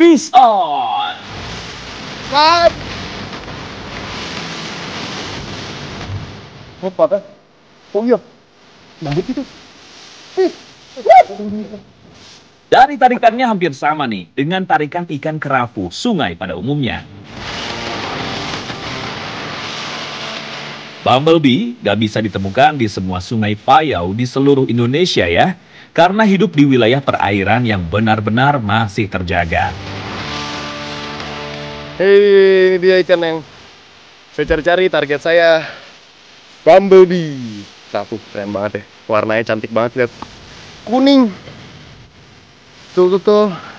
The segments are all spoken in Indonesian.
Fish on! Cut! Apa kan? Oh iya, lembut itu. Dari tarikannya hampir sama nih dengan tarikan ikan kerapu sungai pada umumnya. Bumblebee gak bisa ditemukan di semua sungai payau di seluruh Indonesia ya, karena hidup di wilayah perairan yang benar-benar masih terjaga. Hei, ini dia ikan yang saya cari-cari. Target saya Bumblebee. Keren banget ya. Warnanya cantik banget, lihat. Kuning. Tuh,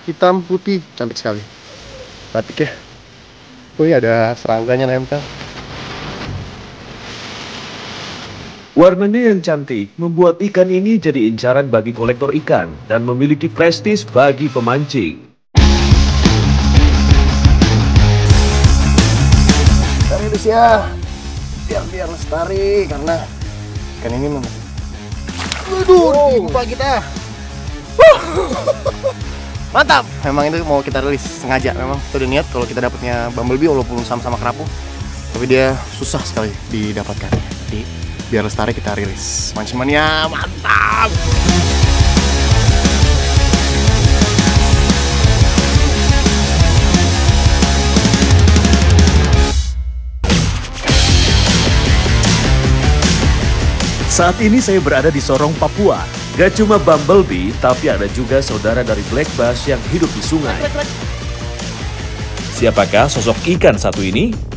hitam, putih. Cantik sekali. Batik ya. Wih, ada serangganya nempel. Warnanya yang cantik membuat ikan ini jadi incaran bagi kolektor ikan dan memiliki prestis bagi pemancing. Rilis ya, biar lestari karena ikan ini memang. Aduh, jumpa kita. Mantap. Memang itu mau kita rilis sengaja. Memang kita udah niat kalau kita dapatnya Bumblebee walaupun sama-sama kerapu, tapi dia susah sekali didapatkan. Jadi biar lestari kita rilis. Mancing-mania, mantap. Saat ini saya berada di Sorong, Papua. Gak cuma Bumblebee, tapi ada juga saudara dari Black Bass yang hidup di sungai. Siapakah sosok ikan satu ini?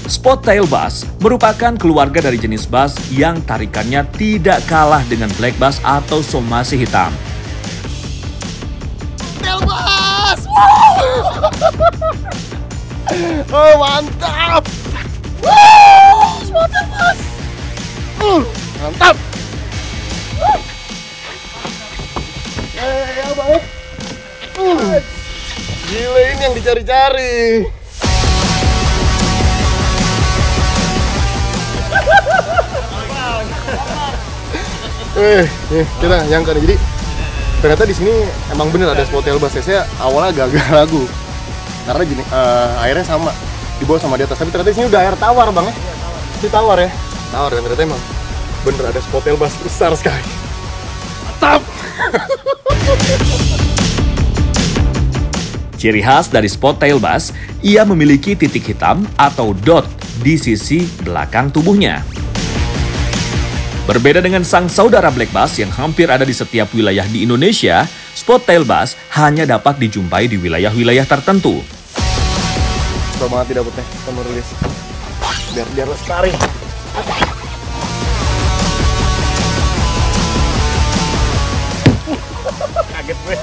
Spot-tail bass merupakan keluarga dari jenis bass yang tarikannya tidak kalah dengan black bass atau somasi hitam. Tail bass! Oh, mantap! Spot-tail bass! Mantap! Ya banget! Gila, ini yang dicari-cari. Kita nyangka nih, jadi ternyata di sini emang bener ada spot-tail bass. Saya awalnya agak ragu karena gini, airnya sama di bawah sama di atas, tapi ternyata di sini udah air tawar bang ya. Ini tawar ya, tawar, dan ternyata emang bener ada spot-tail bass besar sekali. Mantap. Ciri khas dari spot-tail bass, ia memiliki titik hitam atau dot di sisi belakang tubuhnya. Berbeda dengan sang saudara black bass yang hampir ada di setiap wilayah di Indonesia, spot-tail bass hanya dapat dijumpai di wilayah-wilayah tertentu. Susah banget didapetnya, kita mau rilis biar lestari. Kaget gue.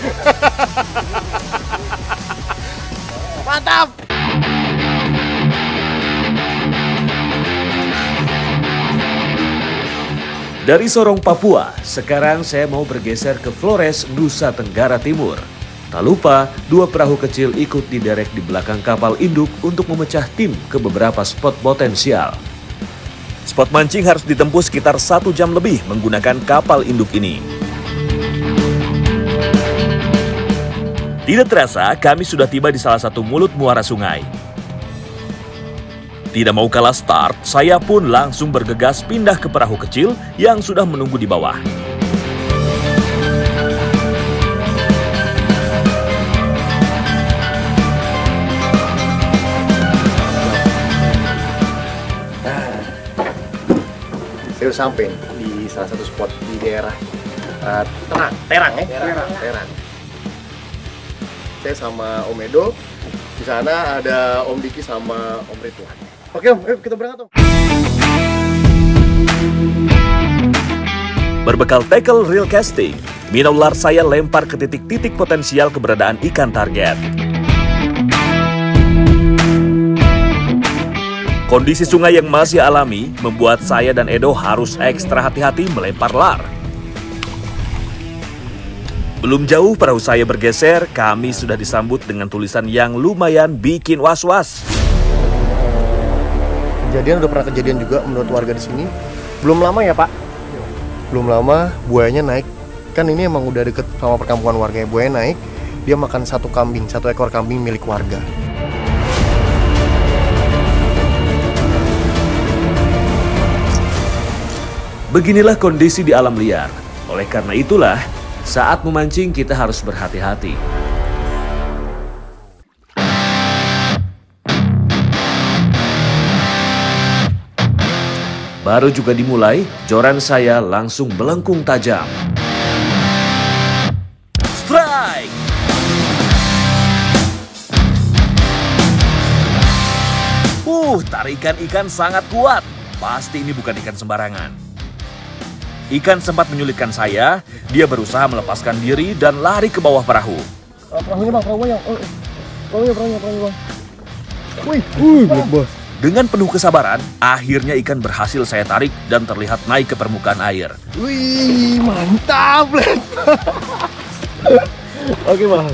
Mantap. Dari Sorong, Papua, sekarang saya mau bergeser ke Flores, Nusa Tenggara Timur. Tak lupa, 2 perahu kecil ikut diderek di belakang kapal induk untuk memecah tim ke beberapa spot potensial. Spot mancing harus ditempuh sekitar 1 jam lebih menggunakan kapal induk ini. Tidak terasa, kami sudah tiba di salah satu mulut muara sungai. Tidak mau kalah start, saya pun langsung bergegas pindah ke perahu kecil yang sudah menunggu di bawah. Saya udah sampai di salah satu spot di daerah Terang ya? Terang. Saya sama Om Edo, di sana ada Om Diki sama Om Ridwan. Oke Om, ayo kita berangkat Om. Berbekal tackle reel casting, minnow ular saya lempar ke titik-titik potensial keberadaan ikan target. Kondisi sungai yang masih alami membuat saya dan Edo harus ekstra hati-hati melempar lar. Belum jauh perahu saya bergeser, kami sudah disambut dengan tulisan yang lumayan bikin was-was. Udah pernah kejadian juga menurut warga di sini. Belum lama ya Pak? Belum lama buayanya naik Kan ini emang udah deket sama perkampungan warga. Buaya naik, dia makan satu ekor kambing milik warga. Beginilah kondisi di alam liar. Oleh karena itulah, saat memancing kita harus berhati-hati. Baru juga dimulai, joran saya langsung melengkung tajam. Strike! Tarikan ikan sangat kuat. Pasti ini bukan ikan sembarangan. Ikan sempat menyulitkan saya, dia berusaha melepaskan diri dan lari ke bawah perahu. Perahunya bang, perahunya. Perahunya bang. Wih, Black Bass. Dengan penuh kesabaran, akhirnya ikan berhasil saya tarik dan terlihat naik ke permukaan air. Wih, mantap, Black. Oke bang.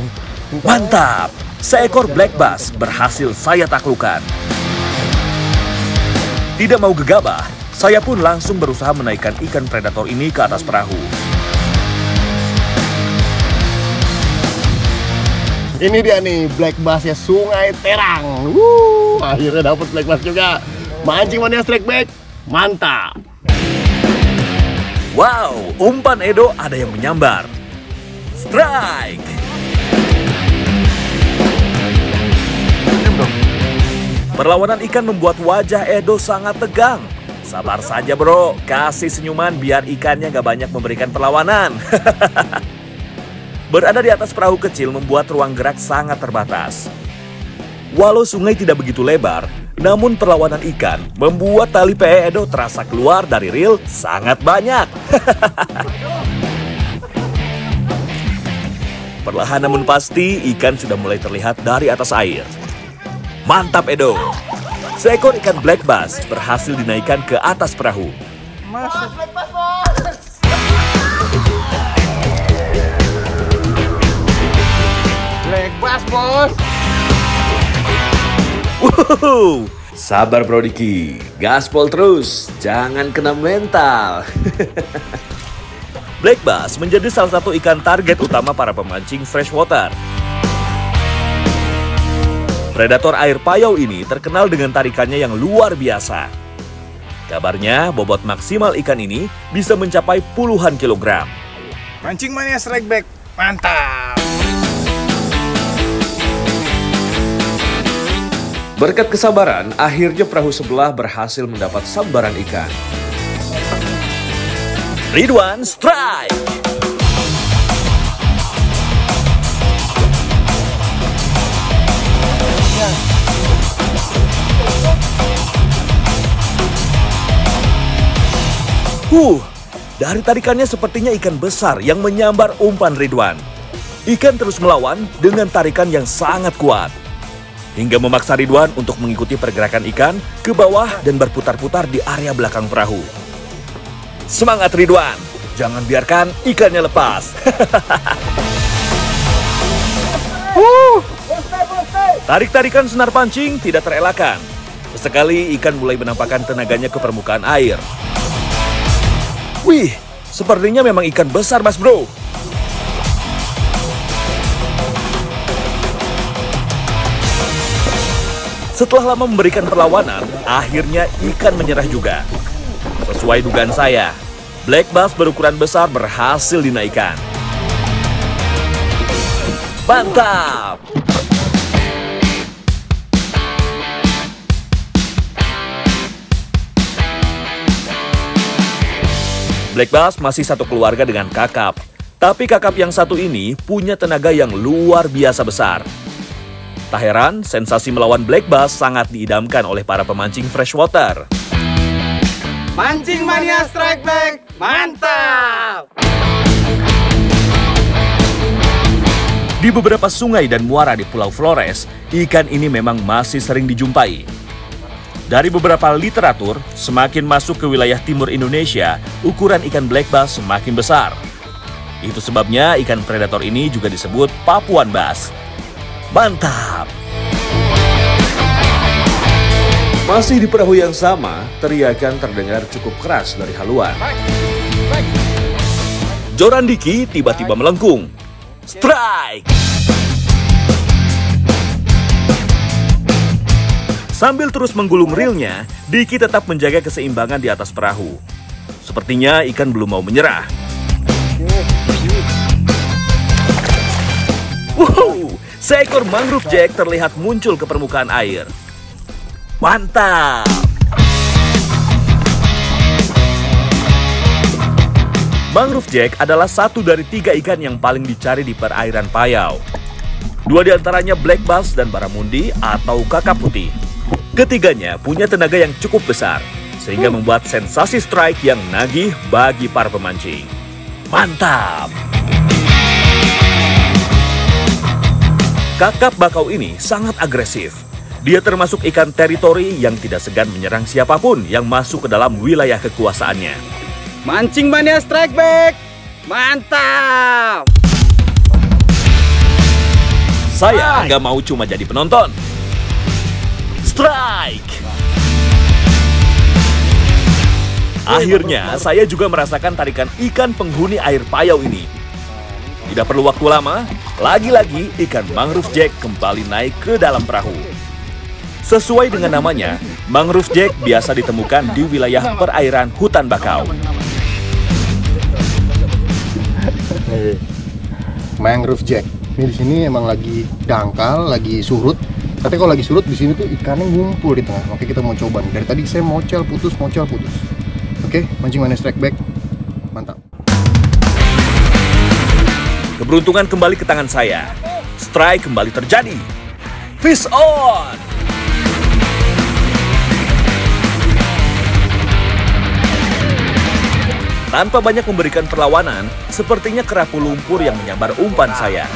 Mantap! Seekor Black Bass berhasil saya taklukkan. Tidak mau gegabah, saya pun langsung berusaha menaikkan ikan predator ini ke atas perahu. Ini dia nih Black Bass ya, Sungai Terang. Akhirnya dapat Black Bass juga. Mancing Mania Strike Back, mantap. Wow, umpan Edo ada yang menyambar. Strike! Perlawanan ikan membuat wajah Edo sangat tegang. Sabar saja bro, kasih senyuman biar ikannya gak banyak memberikan perlawanan. Berada di atas perahu kecil membuat ruang gerak sangat terbatas. Walau sungai tidak begitu lebar, namun perlawanan ikan membuat tali PE Edo terasa keluar dari reel sangat banyak. Perlahan namun pasti ikan sudah mulai terlihat dari atas air. Mantap Edo! Seekor ikan Black Bass berhasil dinaikkan ke atas perahu. Masuk Black Bass, bos! Black Bass, bos! Wuhu! Sabar Bro Diki, gaspol terus, jangan kena mental. Black Bass menjadi salah satu ikan target utama para pemancing freshwater. Predator air payau ini terkenal dengan tarikannya yang luar biasa. Kabarnya bobot maksimal ikan ini bisa mencapai puluhan kilogram. Mancing Mania Strike Back, mantap! Berkat kesabaran, akhirnya perahu sebelah berhasil mendapat sambaran ikan. Ridwan strike! Dari tarikannya sepertinya ikan besar yang menyambar umpan Ridwan. Ikan terus melawan dengan tarikan yang sangat kuat. Hingga memaksa Ridwan untuk mengikuti pergerakan ikan ke bawah dan berputar-putar di area belakang perahu. Semangat Ridwan, jangan biarkan ikannya lepas. Tarik-tarikan senar pancing tidak terelakkan. Sesekali ikan mulai menampakkan tenaganya ke permukaan air. Wih, sepertinya memang ikan besar mas bro. Setelah lama memberikan perlawanan, akhirnya ikan menyerah juga. Sesuai dugaan saya, Black Bass berukuran besar berhasil dinaikkan. Mantap! Black Bass masih satu keluarga dengan kakap. Tapi kakap yang satu ini punya tenaga yang luar biasa besar. Tak heran, sensasi melawan Black Bass sangat diidamkan oleh para pemancing freshwater. Mancing Mania Strike Back, mantap! Di beberapa sungai dan muara di Pulau Flores, ikan ini memang masih sering dijumpai. Dari beberapa literatur, semakin masuk ke wilayah timur Indonesia, ukuran ikan Black Bass semakin besar. Itu sebabnya ikan predator ini juga disebut Papuan Bass. Mantap! Masih di perahu yang sama, teriakan terdengar cukup keras dari haluan. Joran Diki tiba-tiba melengkung. Strike! Sambil terus menggulung reelnya, Diki tetap menjaga keseimbangan di atas perahu. Sepertinya ikan belum mau menyerah. Wow, seekor mangrove jack terlihat muncul ke permukaan air. Mantap! Mangrove jack adalah satu dari 3 ikan yang paling dicari di perairan Payau. 2 diantaranya black bass dan baramundi atau kakap putih. Ketiganya punya tenaga yang cukup besar, sehingga membuat sensasi strike yang nagih bagi para pemancing. Mantap! Kakap bakau ini sangat agresif. Dia termasuk ikan teritori yang tidak segan menyerang siapapun yang masuk ke dalam wilayah kekuasaannya. Mancing Mania Strike Back, mantap! Saya nggak mau cuma jadi penonton. Strike! Akhirnya, saya juga merasakan tarikan ikan penghuni air Payau ini. Tidak perlu waktu lama, lagi-lagi ikan mangrove jack kembali naik ke dalam perahu. Sesuai dengan namanya, mangrove jack biasa ditemukan di wilayah perairan hutan bakau. Mangrove jack. Ini di sini emang lagi dangkal, lagi surut. Tapi kalau lagi surut di sini tuh ikannya ngumpul di tengah. Oke, kita mau coba nih. Dari tadi saya mocel putus. Oke, mancing Mania Strike Back. Mantap. Keberuntungan kembali ke tangan saya. Strike kembali terjadi. Fish on! Tanpa banyak memberikan perlawanan, sepertinya kerapu lumpur yang menyambar umpan saya.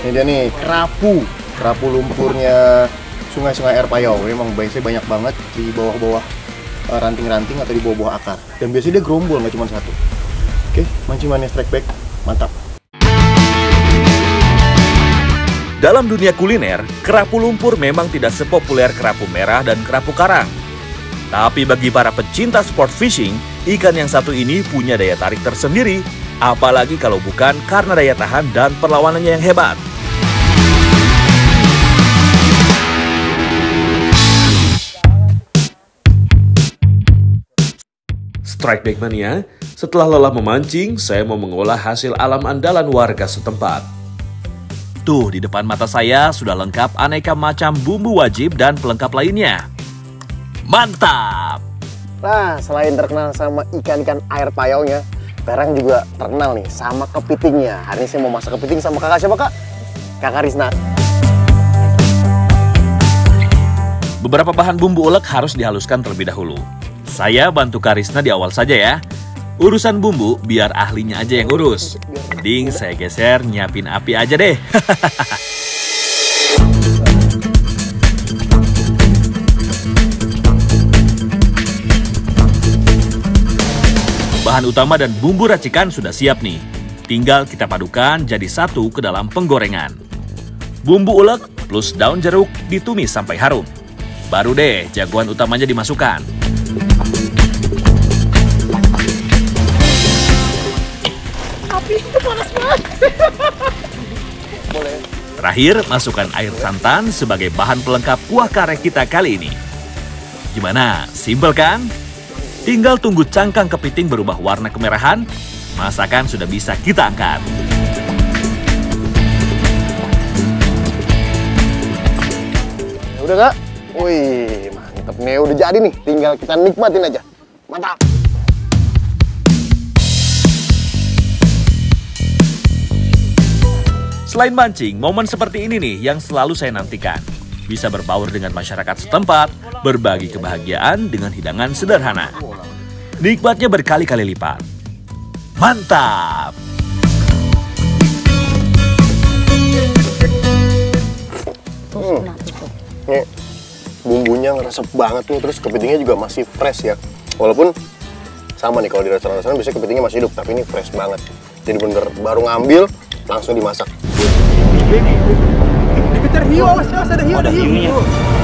Ini dia nih, kerapu lumpurnya sungai-sungai air Payau. Memang biasanya banyak banget di bawah-bawah ranting-ranting atau di bawah-bawah akar. Dan biasanya dia gerombol, nggak cuma satu. Oke, mancing Mania Strike Back, mantap. Dalam dunia kuliner, kerapu lumpur memang tidak sepopuler kerapu merah dan kerapu karang. Tapi bagi para pecinta sport fishing, ikan yang satu ini punya daya tarik tersendiri, apalagi kalau bukan karena daya tahan dan perlawanannya yang hebat. Strike Back Mania, setelah lelah memancing, saya mau mengolah hasil alam andalan warga setempat. Tuh, di depan mata saya sudah lengkap aneka macam bumbu wajib dan pelengkap lainnya. Mantap! Nah, selain terkenal sama ikan-ikan air Payaunya, Perang juga terkenal nih sama kepitingnya. Hari ini saya mau masak kepiting sama kakak siapa, Kak? Kakak Rizna. Beberapa bahan bumbu ulek harus dihaluskan terlebih dahulu. Saya bantu Kak Rizna di awal saja ya. Urusan bumbu biar ahlinya aja yang urus. Mending saya geser nyiapin api aja deh. Bahan utama dan bumbu racikan sudah siap nih. Tinggal kita padukan jadi satu ke dalam penggorengan. Bumbu ulek plus daun jeruk ditumis sampai harum. Baru deh jagoan utamanya dimasukkan. Api itu panas banget. Boleh. Terakhir, masukkan air santan sebagai bahan pelengkap kuah kare kita kali ini. Gimana? Simpel kan? Tinggal tunggu cangkang kepiting berubah warna kemerahan, masakan sudah bisa kita angkat. Ya udah, Kak. Wih, mantep nih. Udah jadi nih. Tinggal kita nikmatin aja. Mantap. Selain mancing, momen seperti ini nih yang selalu saya nantikan. Bisa berbaur dengan masyarakat setempat, berbagi kebahagiaan dengan hidangan sederhana. Nikmatnya berkali-kali lipat. Mantap! Nih, bumbunya ngeresep banget nih, terus kepitingnya juga masih fresh ya. Walaupun sama nih, kalau di restoran-restoran biasanya kepitingnya masih hidup, tapi ini fresh banget. Jadi bener baru ngambil, langsung dimasak. Dikejar. hiu, awas, ada hiu, ada hiu.